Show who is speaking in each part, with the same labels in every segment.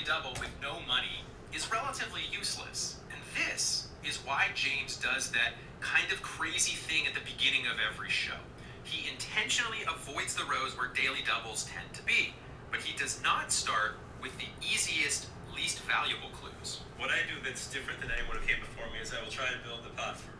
Speaker 1: double with no money is relatively useless. And this is why James does that kind of crazy thing at the beginning of every show. He intentionally avoids the rows where daily doubles tend to be, but he does not start with the easiest, least valuable clues.
Speaker 2: What I do that's different than anyone who came before me is I will try to build the pot for...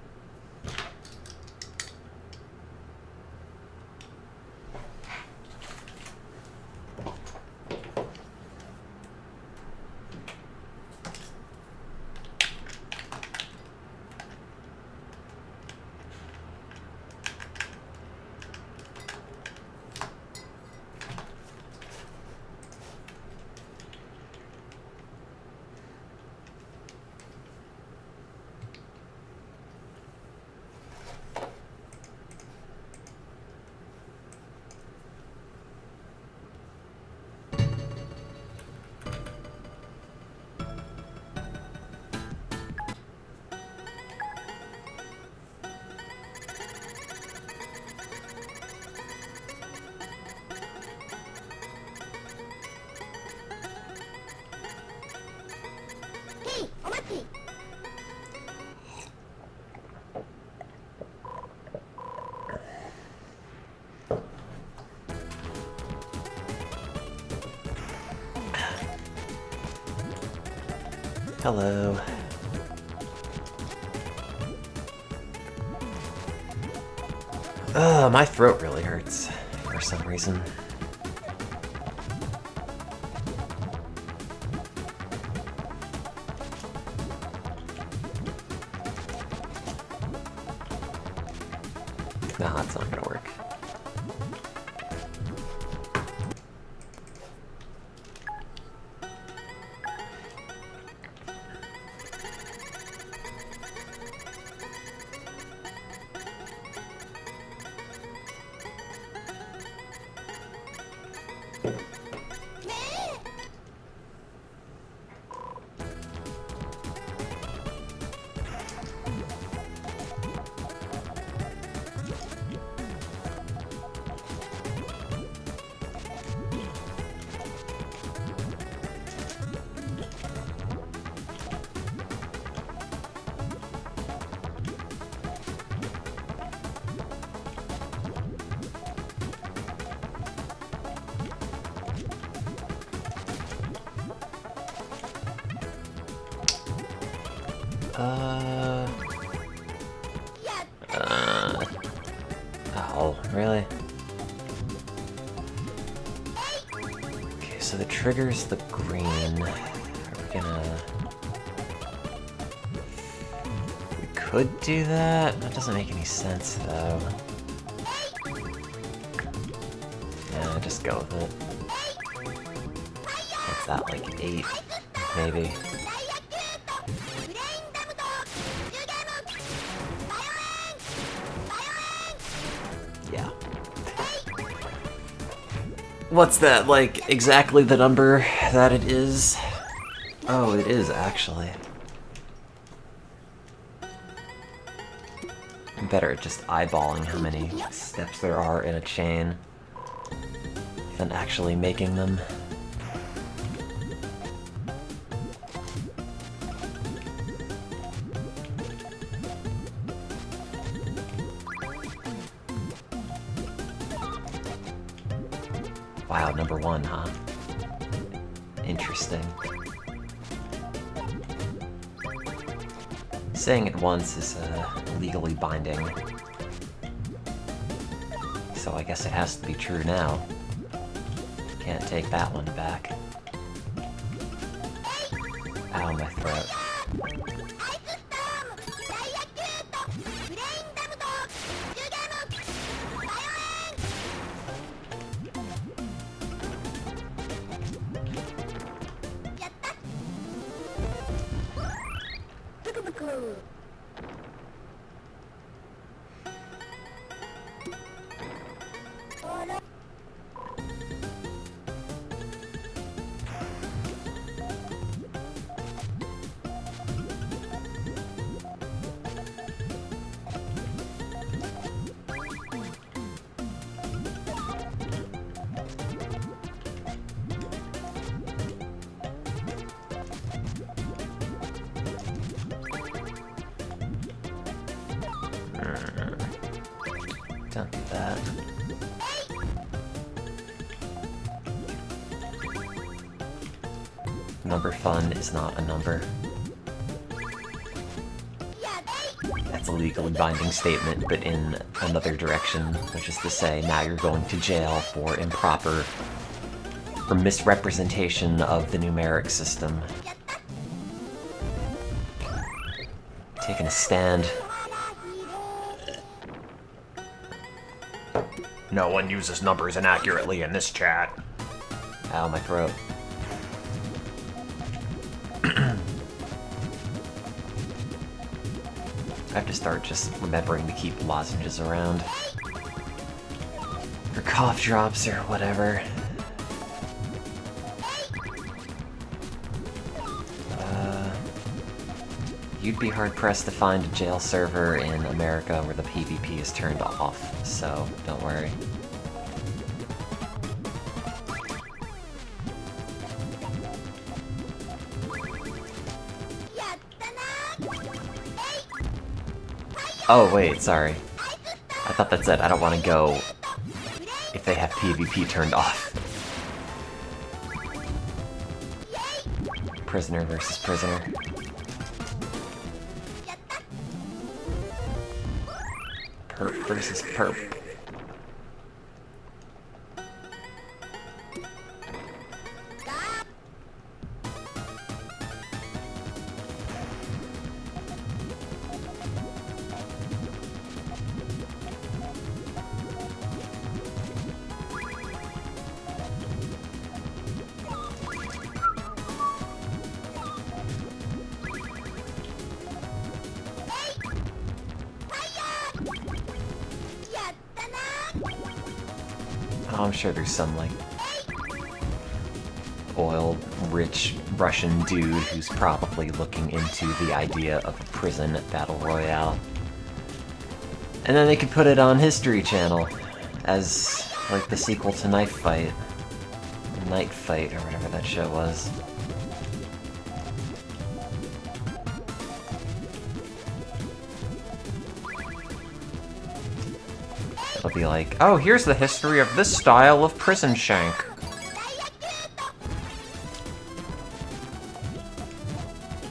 Speaker 3: Hello. My throat really hurts for some reason. Nah, it's not gonna work. Oh, really? Okay, so the trigger's the green. Are we gonna... We could do that? That doesn't make any sense, though. Yeah, just go with it. What's that, like 8? Maybe. Yeah. What's that, like, exactly the number that it is? Oh, it is, actually. I'm better at just eyeballing how many steps there are in a chain than actually making them. Wow, number 1, huh? Interesting. Saying it once is legally binding. So I guess it has to be true now. Can't take that one back. Ow, my throat. Don't do that. Number fun is not a number. That's a legally binding statement, but in another direction, which is to say, now you're going to jail for improper or misrepresentation of the numeric system. Taking a stand. No one uses numbers inaccurately in this chat. Ow, my throat. I have to start just remembering to keep lozenges around. Or cough drops or whatever. You'd be hard-pressed to find a jail server in America where the PvP is turned off, so don't worry. Oh, wait, sorry. I thought that said I don't want to go if they have PvP turned off. Prisoner versus prisoner. Perp versus perp. Oh, I'm sure there's some, like, oil-rich Russian dude who's probably looking into the idea of a prison battle royale. And then they could put it on History Channel as, like, the sequel to Knife Fight. Night Fight, or whatever that show was. It'll be like, oh, here's the history of this style of prison shank.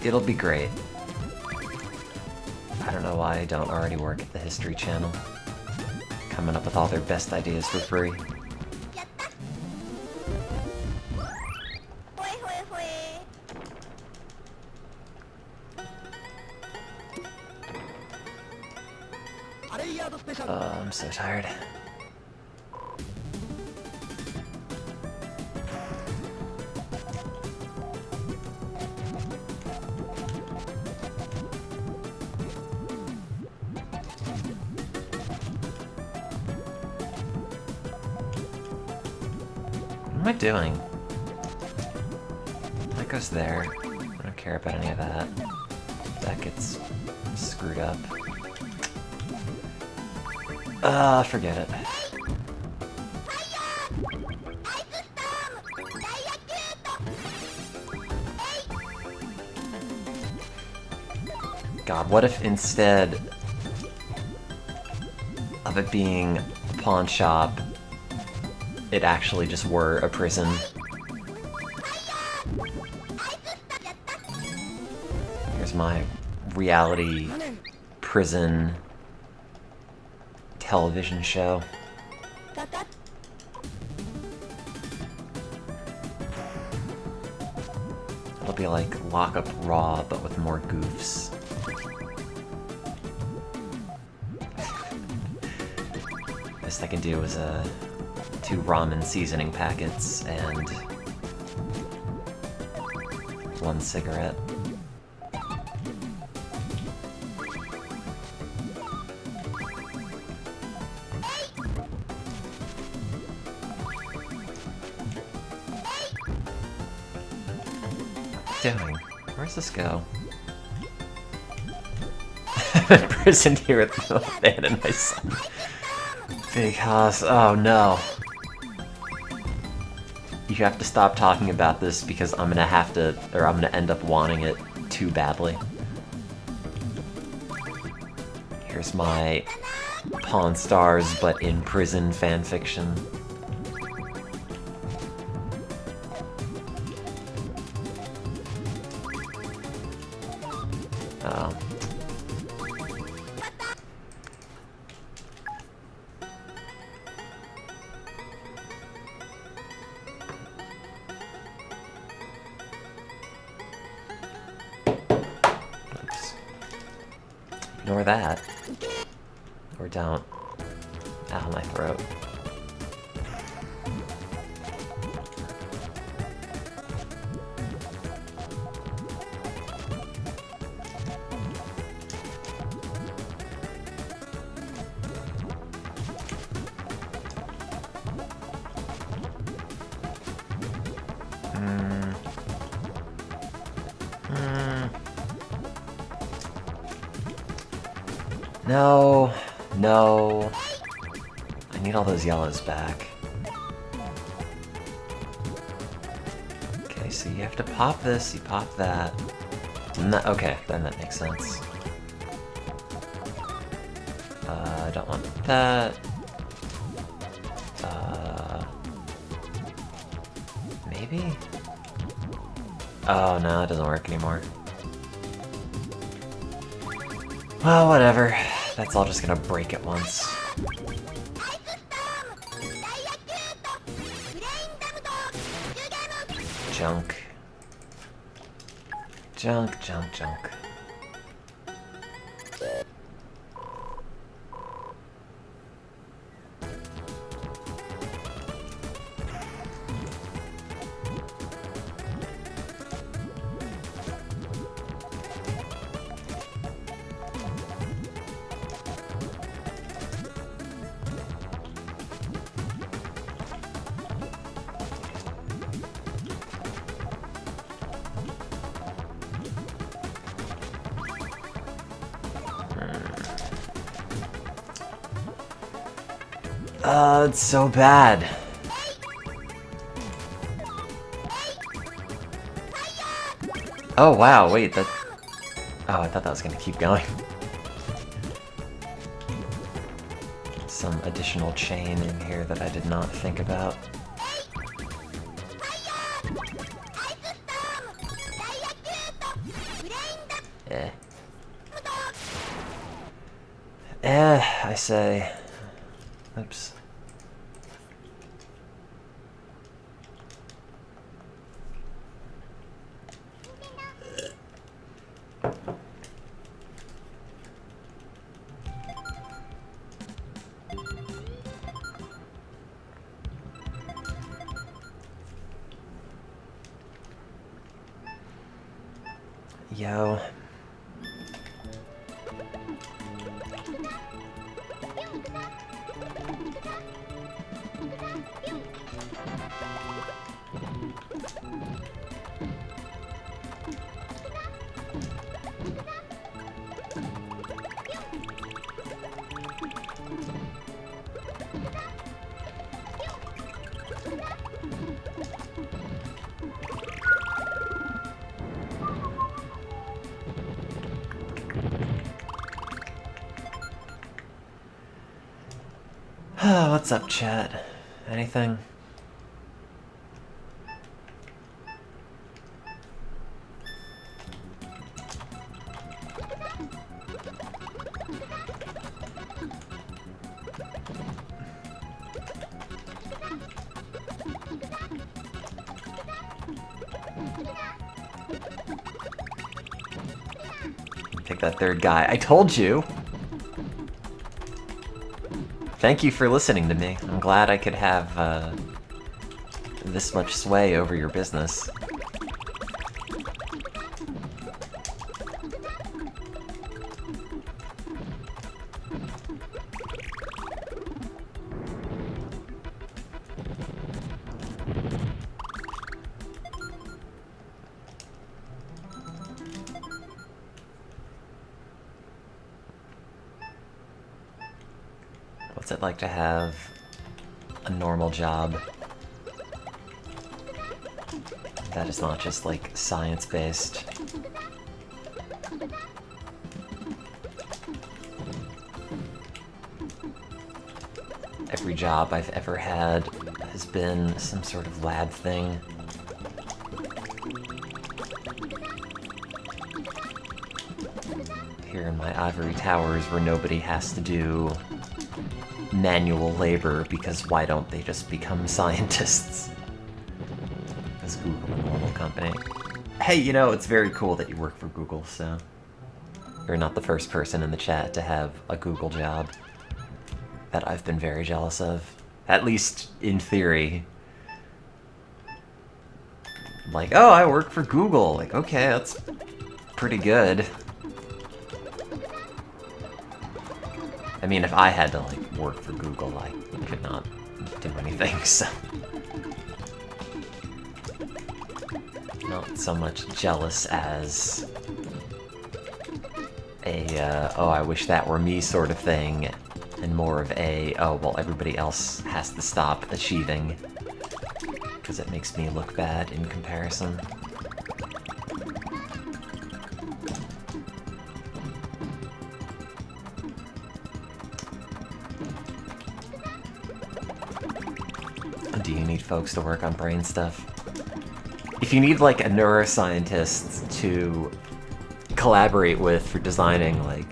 Speaker 3: It'll be great. I don't know why I don't already work at the History Channel. Coming up with all their best ideas for free. I'm so tired. What am I doing? That goes there. I don't care about any of that. That gets screwed up. Forget it. God, what if instead of it being a pawn shop, it actually just were a prison? Here's my reality prison television show. It'll be like Lockup Raw, but with more goofs. Best I can do is 2 ramen seasoning packets and 1 cigarette. Doing? Where's this go? Imprisoned here at the bed and my son. Big house. Oh no. You have to stop talking about this because I'm gonna have to, or I'm gonna end up wanting it too badly. Here's my Pawn Stars but in prison fanfiction. Oh. Oops. Ignore that. Or don't. Ow, my throat. No, no. I need all those yellows back. Okay, so you have to pop this, you pop that. Okay, then that makes sense. I don't want that. Maybe? Oh, no, it doesn't work anymore. Well, whatever. That's all just gonna break at once. Junk. Junk, junk, junk. It's so bad. Oh wow, wait, that... Oh, I thought that was gonna keep going. Some additional chain in here that I did not think about. I say. Oops. Yo. What's up, chat? Anything? Take that third guy. I told you! Thank you for listening to me. I'm glad I could have this much sway over your business. What's it like to have a normal job that is not just like science-based? every job I've ever had has been some sort of lab thing. Here in my ivory towers where nobody has to do manual labor, because why don't they just become scientists? Because Google, a normal company. Hey, you know, it's very cool that you work for Google, so... You're not the first person in the chat to have a Google job that I've been very jealous of. At least in theory. Like, oh, I work for Google. Like, okay, that's pretty good. I mean, if I had to, like, work for Google, I could not do anything, so... Not so much jealous as a, oh, I wish that were me sort of thing, and more of a, oh, well, everybody else has to stop achieving, because it makes me look bad in comparison. Do you need folks to work on brain stuff? If you need, like, a neuroscientist to collaborate with for designing, like,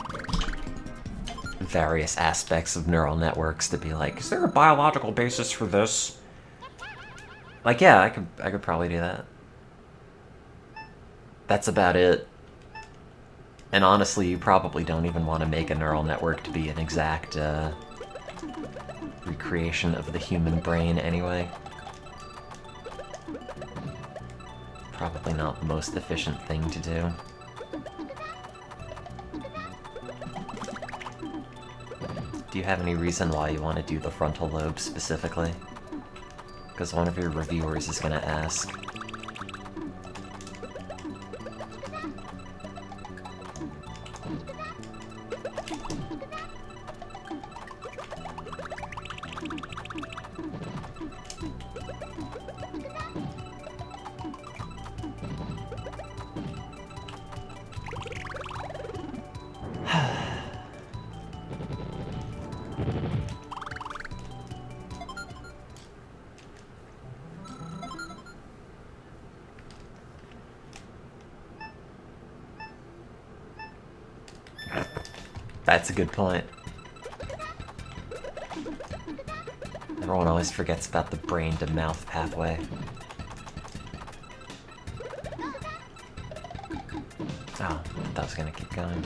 Speaker 3: various aspects of neural networks to be like, is there a biological basis for this? Like, yeah, I could probably do that. That's about it. And honestly, you probably don't even want to make a neural network to be an exact, recreation of the human brain anyway. Probably not the most efficient thing to do. Do you have any reason why you want to do the frontal lobe specifically? Because one of your reviewers is gonna ask. That's a good point. Everyone always forgets about the brain-to-mouth pathway. Oh, that was gonna keep going.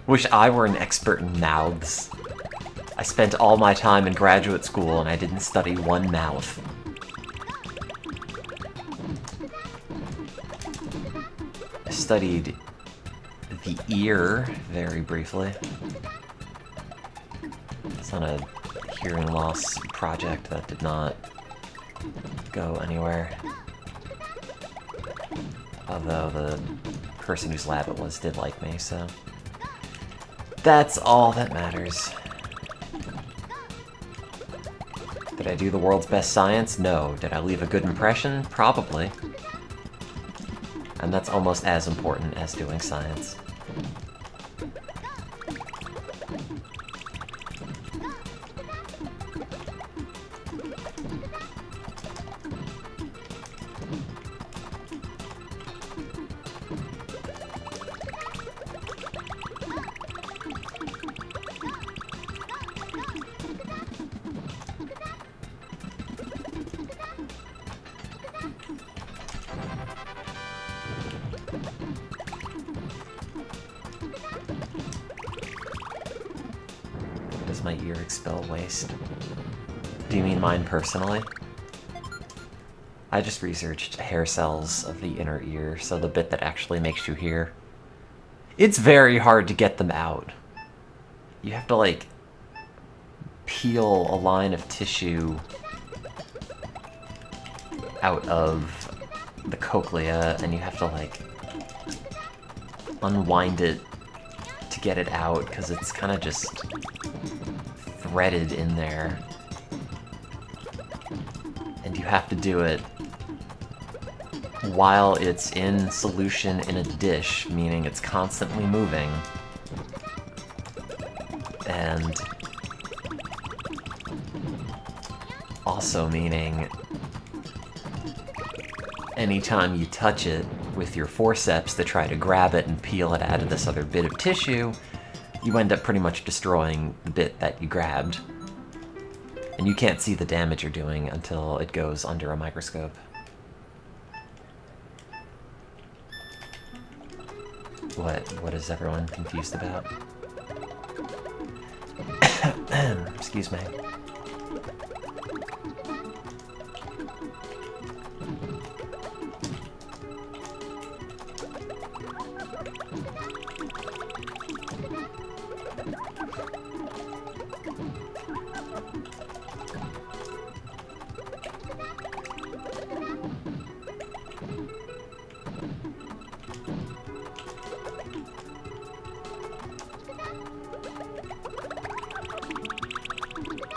Speaker 3: Wish I were an expert in mouths. I spent all my time in graduate school and I didn't study one mouth. I studied the ear very briefly. It's on a hearing loss project that did not go anywhere. Although the person whose lab it was did like me, so... That's all that matters. Did I do the world's best science? No. Did I leave a good impression? Probably. And that's almost as important as doing science. Does my ear expel waste? Do you mean mine personally? I just researched hair cells of the inner ear, so the bit that actually makes you hear. It's very hard to get them out. You have to, like, peel a line of tissue out of the cochlea, and you have to, like, unwind it to get it out, because it's kind of just threaded in there. And you have to do it while it's in solution in a dish, meaning it's constantly moving. And also meaning anytime you touch it with your forceps to try to grab it and peel it out of this other bit of tissue, you end up pretty much destroying the bit that you grabbed. And you can't see the damage you're doing until it goes under a microscope. What is everyone confused about? Excuse me.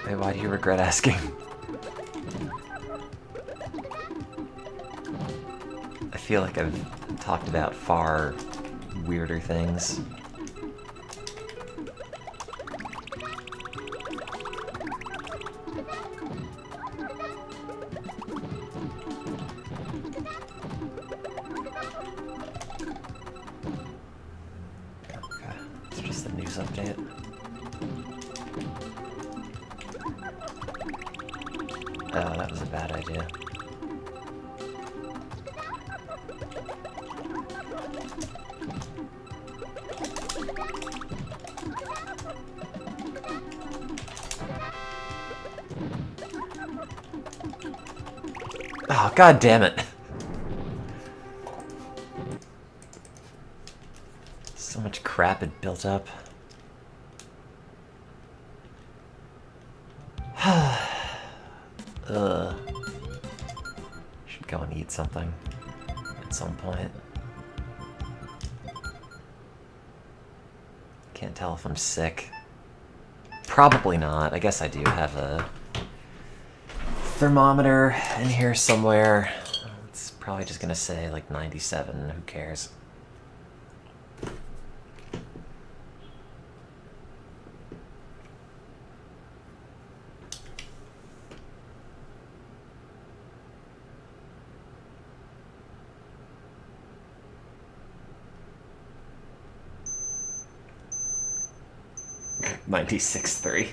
Speaker 3: Wait, why do you regret asking? I feel like I've talked about far weirder things. Okay, it's just a news update. Oh, that was a bad idea. Oh, god damn it. So much crap had built up. Should go and eat something at some point. Can't tell if I'm sick. Probably not. I guess I do have a thermometer in here somewhere. It's probably just gonna say like 97. Who cares? $96.3.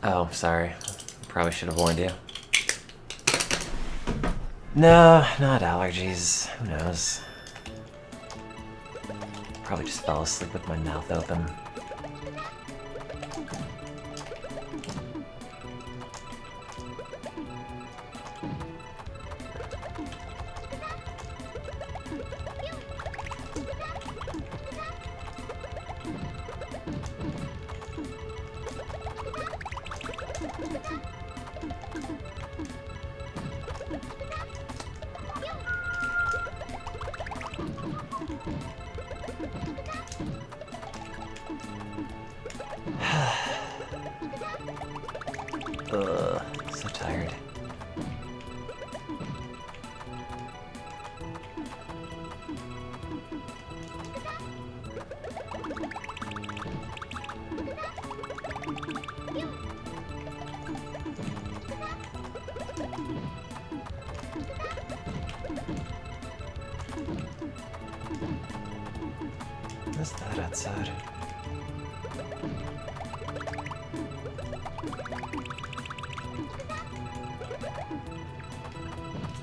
Speaker 3: Oh, sorry. Probably should have warned you. No, not allergies. Who knows? Probably just fell asleep with my mouth open. Ugh, so tired. What's that outside?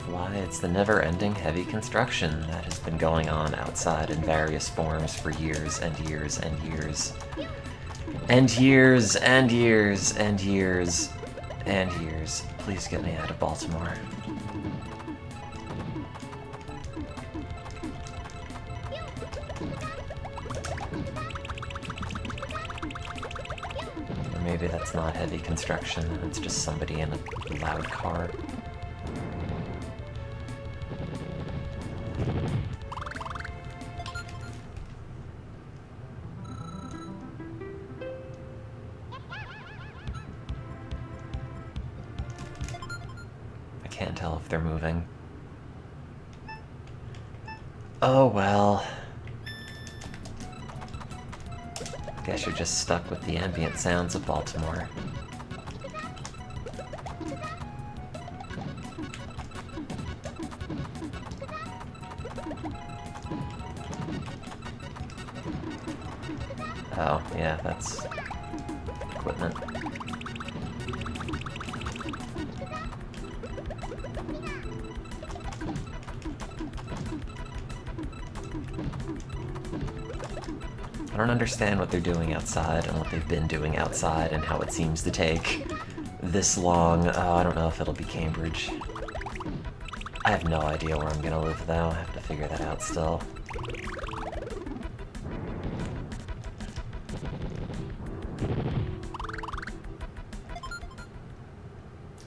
Speaker 3: Why, it's the never-ending heavy construction that has been going on outside in various forms for years and years and years. And years and years and years and years. Please get me out of Baltimore. maybe that's not heavy construction, and it's just somebody in a loud car. I can't tell if they're moving. Oh well. Guess you're just stuck with the ambient sounds of Baltimore. Oh, yeah, that's equipment. I don't understand what they're doing outside and what they've been doing outside and how it seems to take this long. Oh, I don't know if it'll be Cambridge. I have no idea where I'm gonna live, though. I have to figure that out still.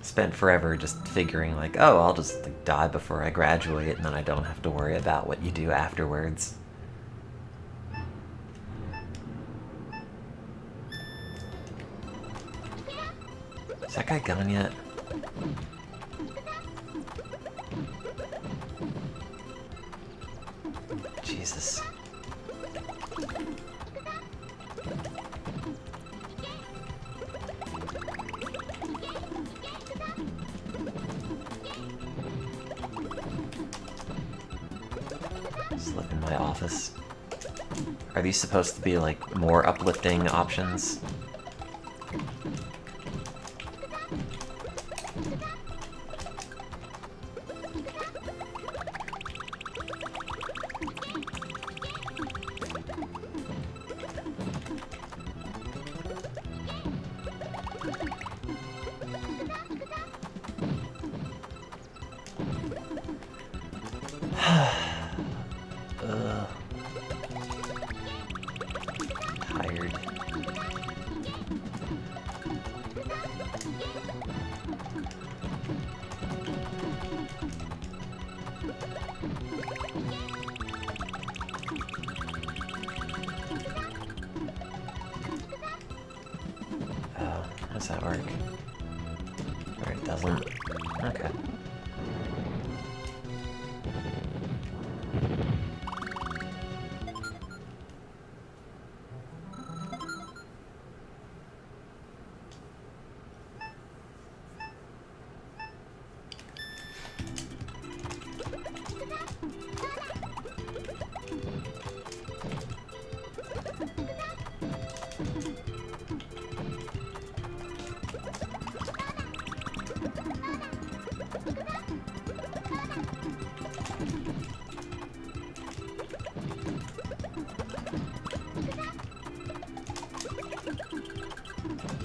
Speaker 3: Spent forever just figuring, like, oh, I'll just like, die before I graduate, and then I don't have to worry about what you do afterwards. Is that guy gone yet? Jesus. Just live in my office. Are these supposed to be, like, more uplifting options? Tired. Oh, how does that work? Or it doesn't? Okay.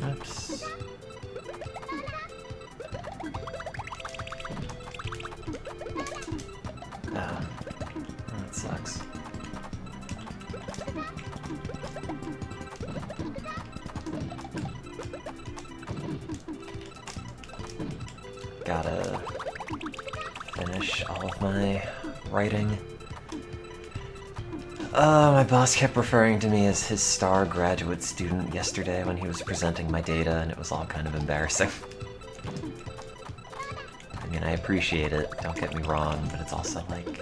Speaker 3: Oops. Oh, that sucks. Gotta finish all of my writing. My boss kept referring to me as his star graduate student yesterday when he was presenting my data, and it was all kind of embarrassing. I mean, I appreciate it, don't get me wrong, but it's also like,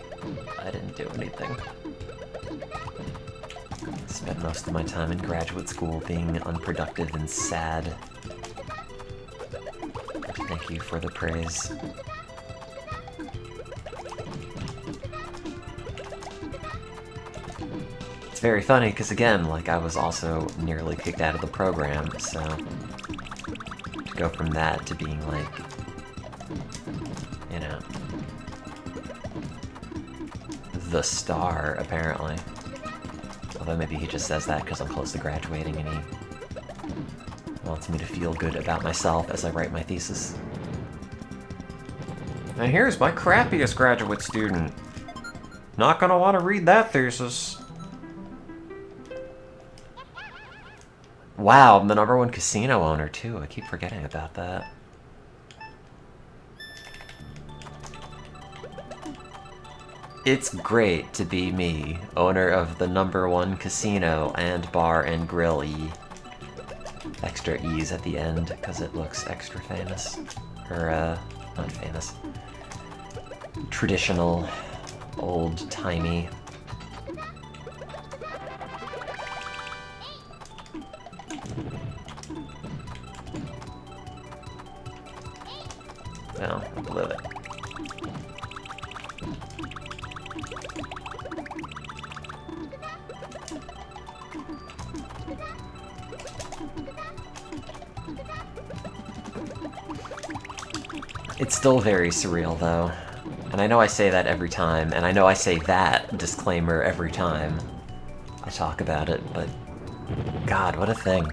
Speaker 3: I didn't do anything. I spent most of my time in graduate school being unproductive and sad. But thank you for the praise. It's very funny, because again, like, I was also nearly kicked out of the program, so to go from that to being like, you know, the star, apparently. Although maybe he just says that because I'm close to graduating and he wants me to feel good about myself as I write my thesis. And here's my crappiest graduate student. Not gonna want to read that thesis. Wow, I'm the #1 casino owner, too. I keep forgetting about that. It's great to be me, owner of the #1 casino and bar and grill-y. Extra E's at the end, because it looks extra famous. Or, not famous. Traditional, old-timey. No, I blew it. It's still very surreal, though. And I know I say that every time, and I know I say that disclaimer every time I talk about it, but God, what a thing.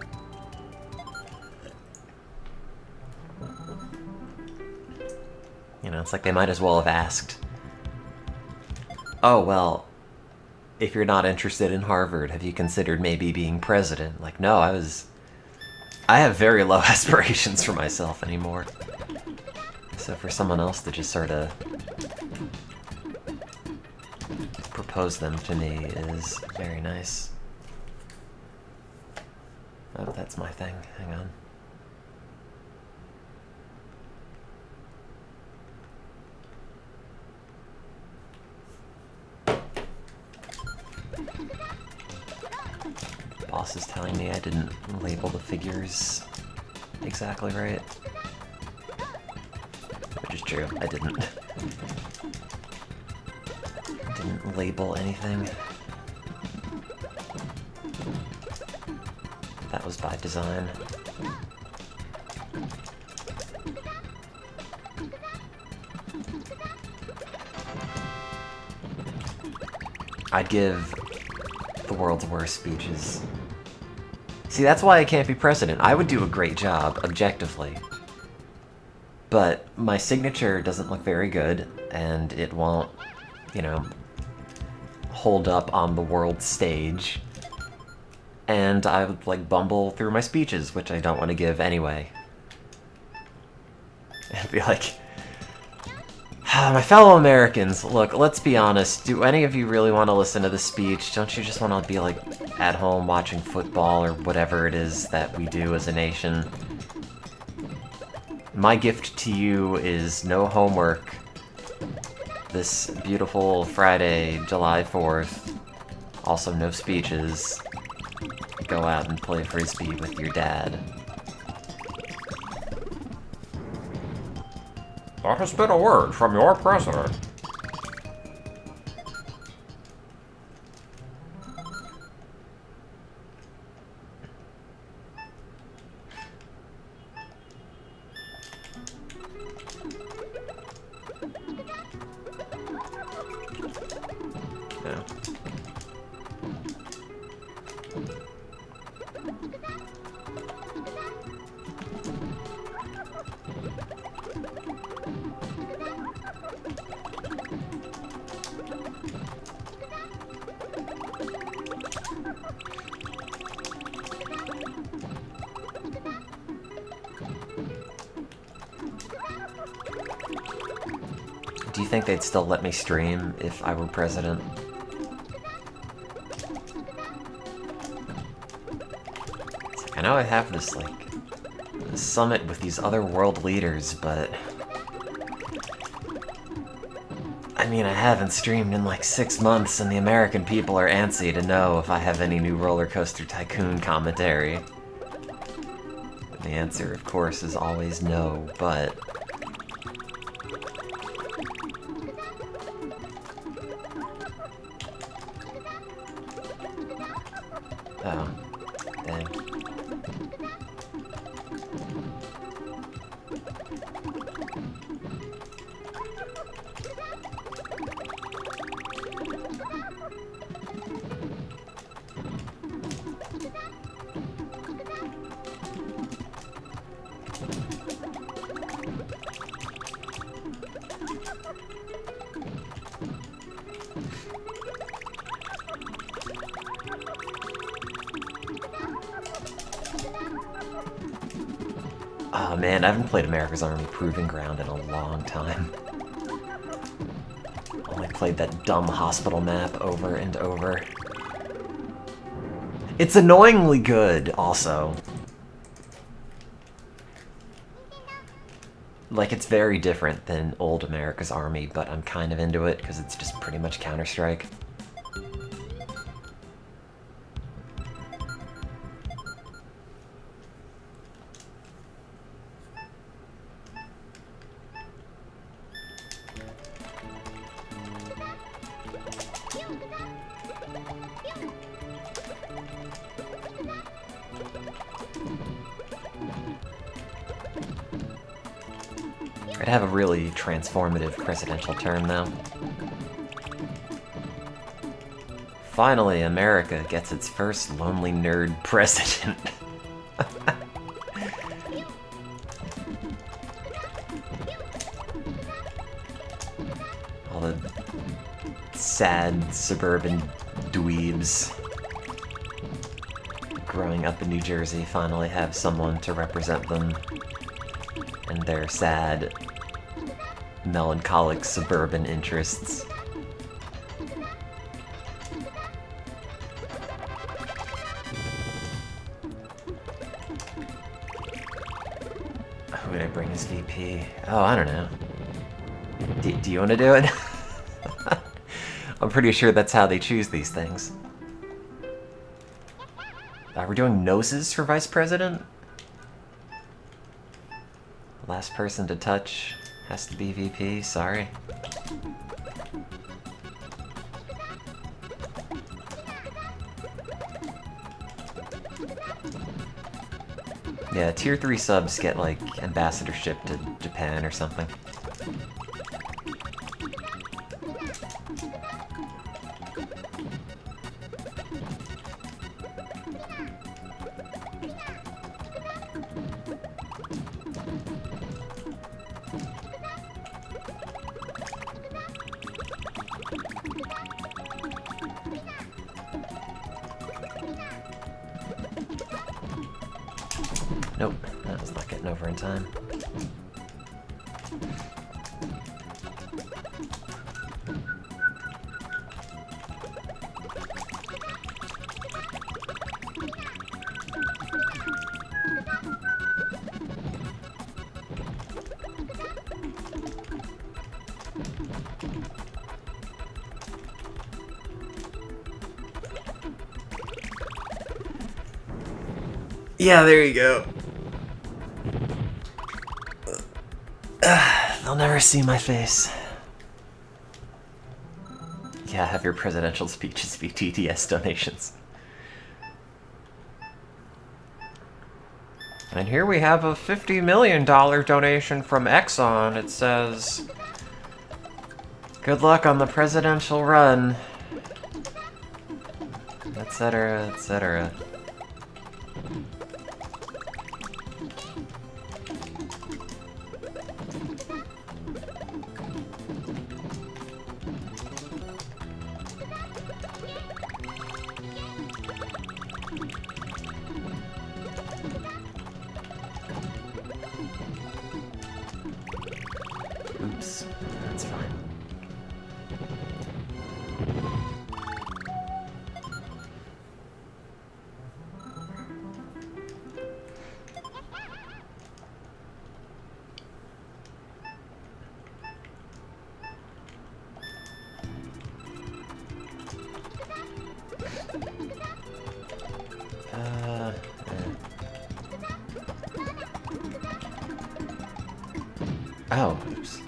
Speaker 3: You know, it's like they might as well have asked, oh, well, if you're not interested in Harvard, have you considered maybe being president? Like, no, I have very low aspirations for myself anymore. So for someone else to just sort of propose them to me is very nice. Oh, that's my thing. Hang on. Boss is telling me I didn't label the figures exactly right. Which is true, I didn't. Didn't label anything. That was by design. I'd give the world's worst speeches. See, that's why I can't be president. I would do a great job, objectively. But my signature doesn't look very good, and it won't, you know, hold up on the world stage. And I would, like, bumble through my speeches, which I don't want to give anyway. And be like, my fellow Americans, look, let's be honest, do any of you really want to listen to this speech? Don't you just want to be, like, at home watching football or whatever it is that we do as a nation? My gift to you is no homework this beautiful Friday, July 4th. Also, no speeches. Go out and play Frisbee with your dad. That has been a word from your president. Yeah. Do you think they'd still let me stream if I were president? It's like, I know I have this, like, this summit with these other world leaders, but I mean, I haven't streamed in like 6 months, and the American people are antsy to know if I have any new Roller Coaster Tycoon commentary. And the answer, of course, is always no, but oh, dang. Oh man, I haven't played America's Army Proving Ground in a long time. Only played that dumb hospital map over and over. It's annoyingly good, also. Like, it's very different than old America's Army, but I'm kind of into it because it's just pretty much Counter-Strike. I'd have a really transformative presidential term now. Finally, America gets its first lonely nerd president. All the sad suburban dweebs growing up in New Jersey finally have someone to represent them and their sad, melancholic suburban interests. Who would I bring as VP? Oh, I don't know. Do you want to do it? I'm pretty sure that's how they choose these things. We're doing noses for vice president? Last person to touch has to be VP, sorry. Yeah, tier 3 subs get like ambassadorship to Japan or something. Nope, that was not getting over in time. Yeah, there you go. They'll never see my face. Yeah, have your presidential speeches be TTS donations. And here we have a $50 million donation from Exxon. It says, good luck on the presidential run, etc., etc. Oops, that's fine. Oh, oops.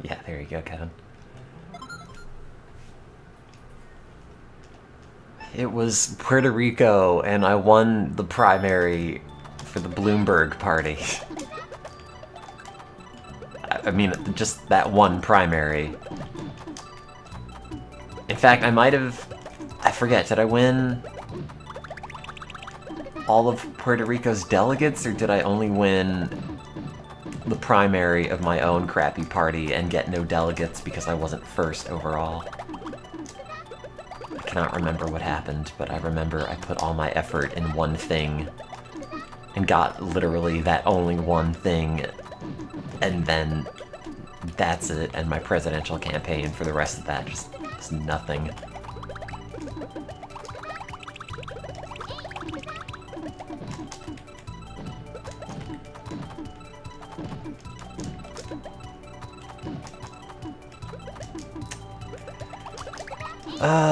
Speaker 3: Yeah, there you go, Kevin. It was Puerto Rico, and I won the primary for the Bloomberg party. I mean, just that one primary. In fact, I might have... I forget, did I win all of Puerto Rico's delegates, or did I only win the primary of my own crappy party and get no delegates because I wasn't first overall? cannot remember what happened, but I remember I put all my effort in one thing and got literally that only one thing, and then that's it, and my presidential campaign for the rest of that just is nothing.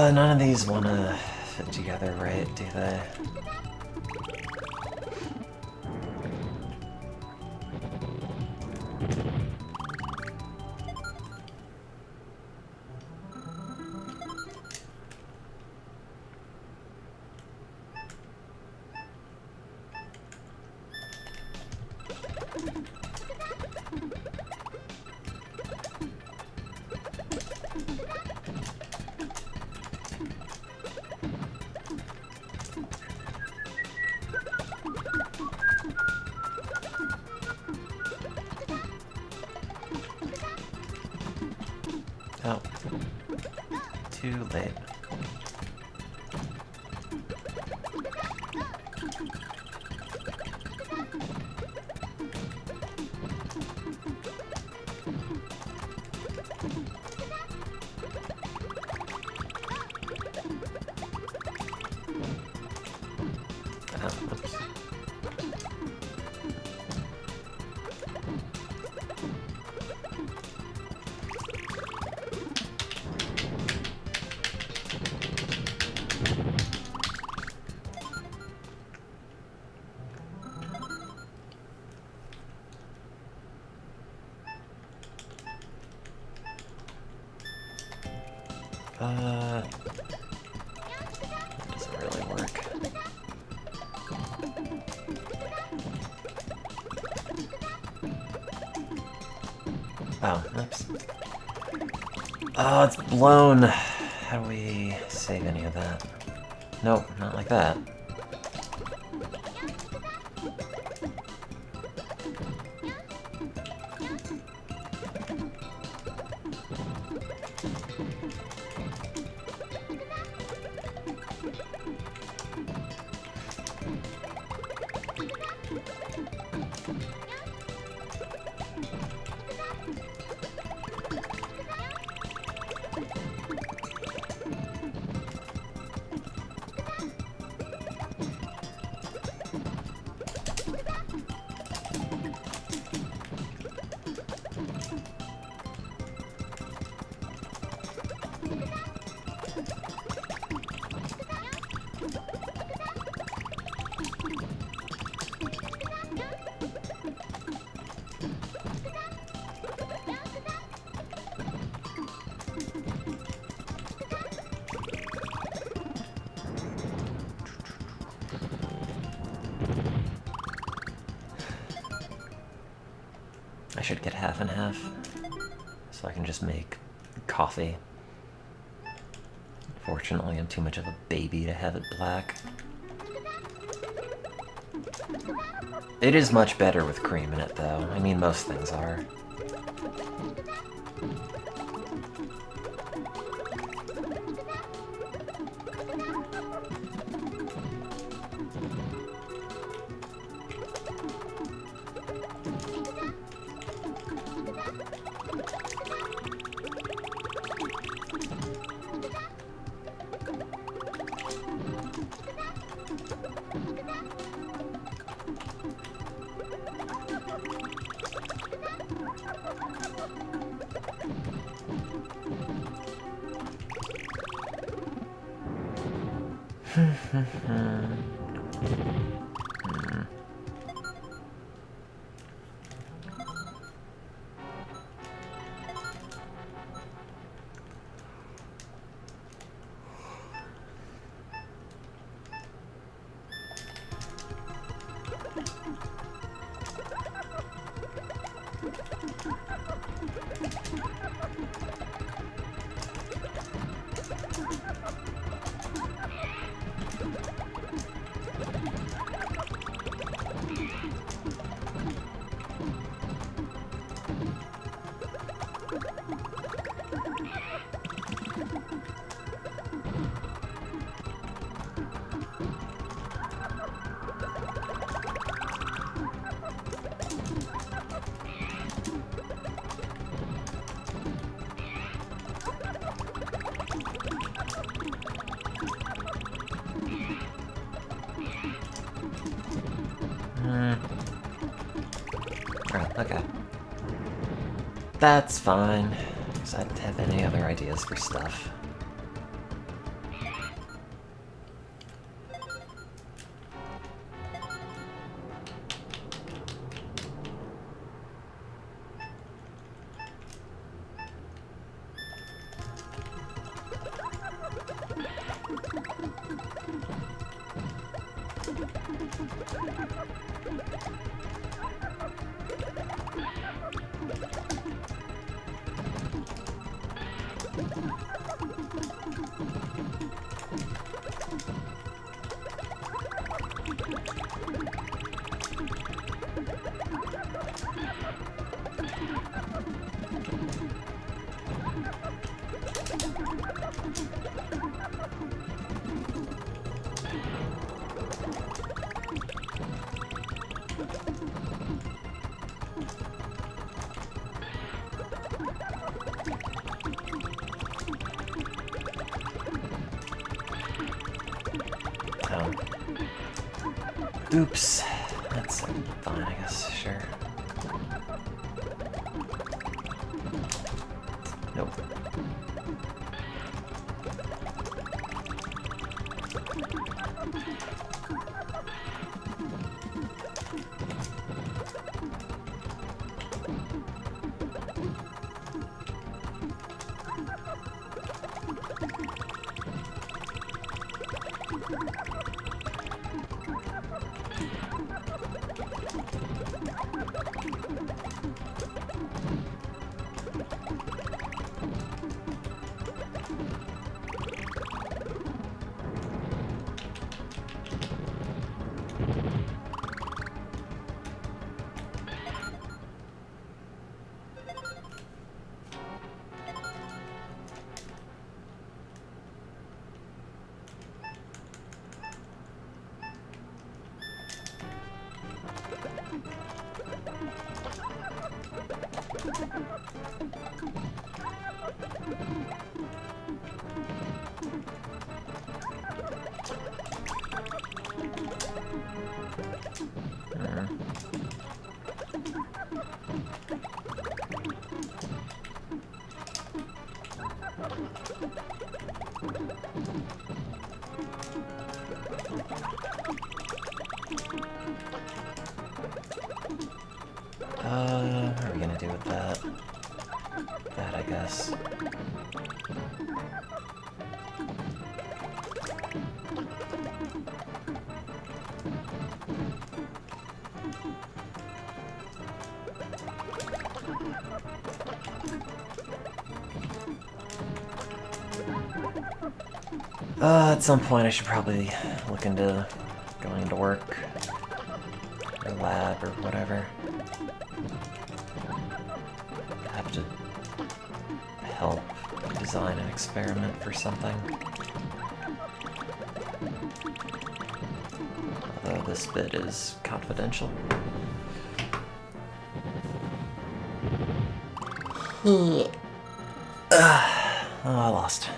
Speaker 3: None of these want to fit together, right? Do they? Oh. Too late. Oh, oops. That doesn't really work. Oh, oops. Oh, it's blown. How do we save any of that? Nope, not like that. I should get half and half, so I can just make coffee. Fortunately, I'm too much of a baby to have it black. It is much better with cream in it, though. I mean, most things are. Okay. That's fine, because I didn't have any other ideas for stuff. Oops. That's fine, I guess. Sure. Nope. What are we gonna do with that? That, I guess. At some point I should probably look into going into work, or lab, or whatever. I have to help design an experiment for something. Although this bit is confidential. Oh, I lost.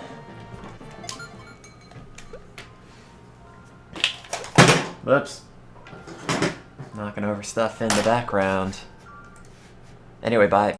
Speaker 3: Whoops. Knocking over stuff in the background. Anyway, bye.